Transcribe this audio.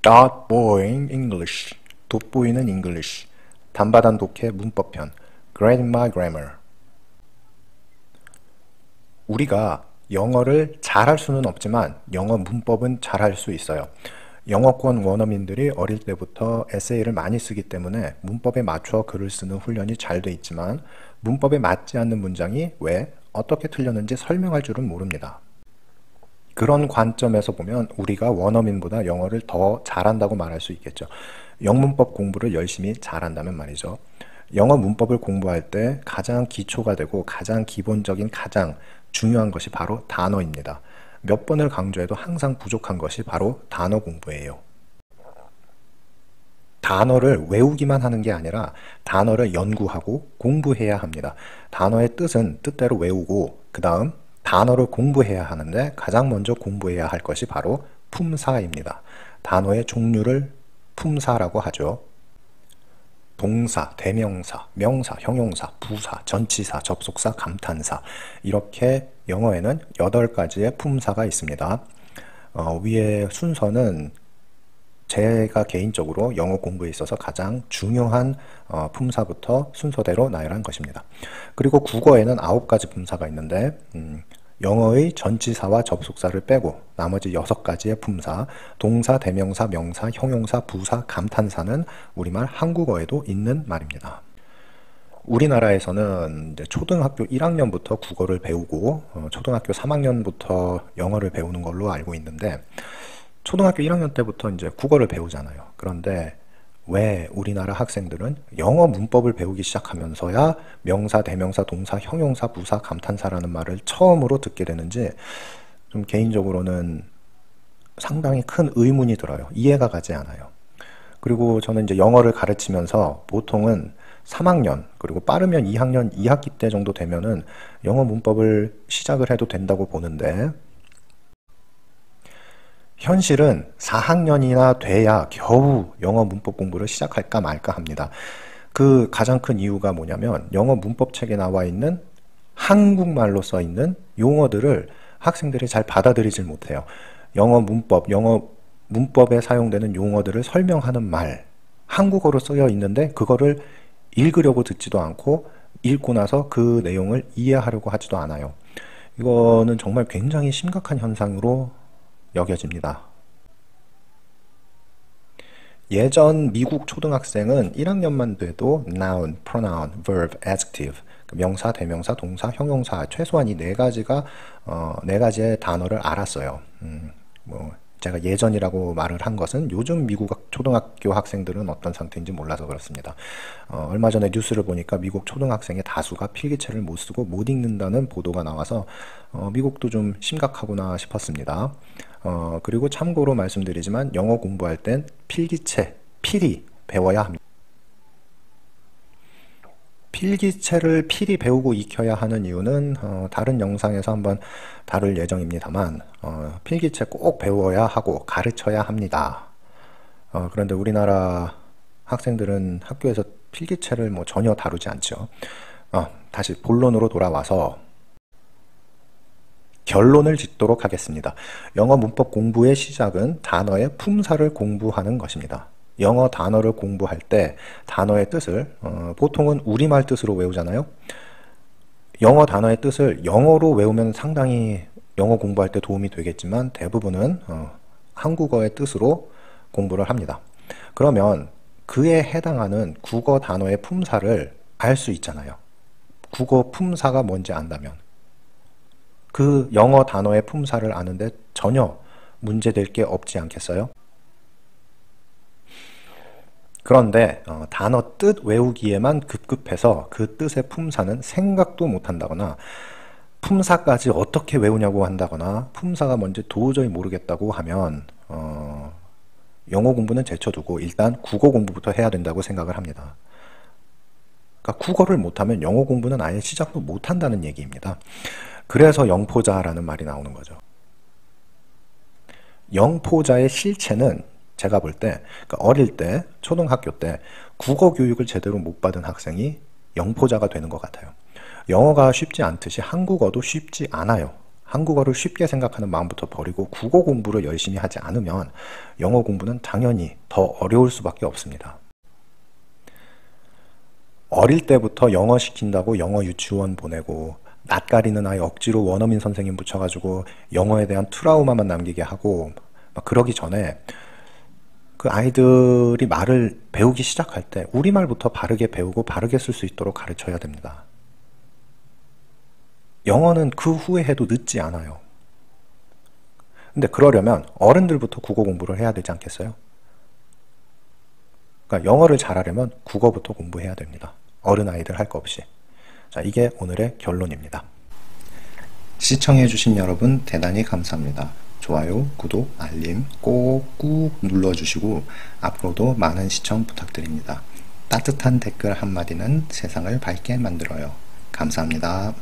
돋보잉 English, 돋보이는 English, 단바단독해 문법편, Grandma Grammar. 우리가 영어를 잘할 수는 없지만 영어 문법은 잘할 수 있어요. 영어권 원어민들이 어릴 때부터 에세이를 많이 쓰기 때문에 문법에 맞춰 글을 쓰는 훈련이 잘 돼 있지만 문법에 맞지 않는 문장이 왜 어떻게 틀렸는지 설명할 줄은 모릅니다. 그런 관점에서 보면 우리가 원어민보다 영어를 더 잘한다고 말할 수 있겠죠. 영문법 공부를 열심히 잘한다면 말이죠. 영어 문법을 공부할 때 가장 기초가 되고 가장 기본적인 가장 중요한 것이 바로 단어입니다. 몇 번을 강조해도 항상 부족한 것이 바로 단어 공부예요. 단어를 외우기만 하는 게 아니라 단어를 연구하고 공부해야 합니다. 단어의 뜻은 뜻대로 외우고 그 다음 단어를 공부해야 하는데 가장 먼저 공부해야 할 것이 바로 품사입니다. 단어의 종류를 품사라고 하죠. 동사, 대명사, 명사, 형용사, 부사, 전치사, 접속사, 감탄사 이렇게 영어에는 8가지의 품사가 있습니다. 위의 순서는 제가 개인적으로 영어 공부에 있어서 가장 중요한 품사부터 순서대로 나열한 것입니다. 그리고 국어에는 9가지 품사가 있는데 영어의 전치사와 접속사를 빼고 나머지 6가지의 품사, 동사, 대명사, 명사, 형용사, 부사, 감탄사는 우리말 한국어에도 있는 말입니다. 우리나라에서는 이제 초등학교 1학년부터 국어를 배우고 초등학교 3학년부터 영어를 배우는 걸로 알고 있는데 초등학교 1학년 때부터 이제 국어를 배우잖아요. 그런데 왜 우리나라 학생들은 영어 문법을 배우기 시작하면서야 명사, 대명사, 동사, 형용사, 부사, 감탄사라는 말을 처음으로 듣게 되는지 좀 개인적으로는 상당히 큰 의문이 들어요. 이해가 가지 않아요. 그리고 저는 이제 영어를 가르치면서 보통은 3학년 그리고 빠르면 2학년 2학기 때 정도 되면은 영어 문법을 시작을 해도 된다고 보는데 현실은 4학년이나 돼야 겨우 영어 문법 공부를 시작할까 말까 합니다. 그 가장 큰 이유가 뭐냐면 영어 문법책에 나와 있는 한국말로 써 있는 용어들을 학생들이 잘 받아들이질 못해요. 영어 문법에 사용되는 용어들을 설명하는 말, 한국어로 쓰여 있는데 그거를 읽으려고 듣지도 않고 읽고 나서 그 내용을 이해하려고 하지도 않아요. 이거는 정말 굉장히 심각한 현상으로 여겨집니다. 예전 미국 초등학생은 1학년만 돼도 noun, pronoun, verb, adjective, 명사, 대명사, 동사, 형용사 최소한 이 4가지가 4가지의 단어를 알았어요. 제가 예전이라고 말을 한 것은 요즘 미국 초등학교 학생들은 어떤 상태인지 몰라서 그렇습니다. 얼마 전에 뉴스를 보니까 미국 초등학생의 다수가 필기체를 못 쓰고 못 읽는다는 보도가 나와서 미국도 좀 심각하구나 싶었습니다. 그리고 참고로 말씀드리지만 영어 공부할 땐 필기체, 필히 배워야 합니다. 필기체를 필히 배우고 익혀야 하는 이유는 다른 영상에서 한번 다룰 예정입니다만 필기체 꼭 배워야 하고 가르쳐야 합니다. 그런데 우리나라 학생들은 학교에서 필기체를 전혀 다루지 않죠. 다시 본론으로 돌아와서 결론을 짓도록 하겠습니다. 영어 문법 공부의 시작은 단어의 품사를 공부하는 것입니다. 영어 단어를 공부할 때 단어의 뜻을 보통은 우리말 뜻으로 외우잖아요. 영어 단어의 뜻을 영어로 외우면 상당히 영어 공부할 때 도움이 되겠지만 대부분은 한국어의 뜻으로 공부를 합니다. 그러면 그에 해당하는 국어 단어의 품사를 알 수 있잖아요. 국어 품사가 뭔지 안다면 그 영어 단어의 품사를 아는데 전혀 문제될 게 없지 않겠어요? 그런데 단어 뜻 외우기에만 급급해서 그 뜻의 품사는 생각도 못한다거나 품사까지 어떻게 외우냐고 한다거나 품사가 뭔지 도저히 모르겠다고 하면 영어 공부는 제쳐두고 일단 국어 공부부터 해야 된다고 생각을 합니다. 그러니까 국어를 못하면 영어 공부는 아예 시작도 못한다는 얘기입니다. 그래서 영포자라는 말이 나오는 거죠. 영포자의 실체는 제가 볼 때 어릴 때 초등학교 때 국어 교육을 제대로 못 받은 학생이 영포자가 되는 것 같아요. 영어가 쉽지 않듯이 한국어도 쉽지 않아요. 한국어를 쉽게 생각하는 마음부터 버리고 국어 공부를 열심히 하지 않으면 영어 공부는 당연히 더 어려울 수밖에 없습니다. 어릴 때부터 영어 시킨다고 영어 유치원 보내고 낯가리는 아이 억지로 원어민 선생님 붙여가지고 영어에 대한 트라우마만 남기게 하고 막 그러기 전에 그 아이들이 말을 배우기 시작할 때 우리말부터 바르게 배우고 바르게 쓸 수 있도록 가르쳐야 됩니다. 영어는 그 후에 해도 늦지 않아요. 근데 그러려면 어른들부터 국어 공부를 해야 되지 않겠어요? 그러니까 영어를 잘하려면 국어부터 공부해야 됩니다. 어른아이들 할 거 없이. 자, 이게 오늘의 결론입니다. 시청해주신 여러분 대단히 감사합니다. 좋아요, 구독, 알림 꼭 눌러주시고 앞으로도 많은 시청 부탁드립니다. 따뜻한 댓글 한마디는 세상을 밝게 만들어요. 감사합니다.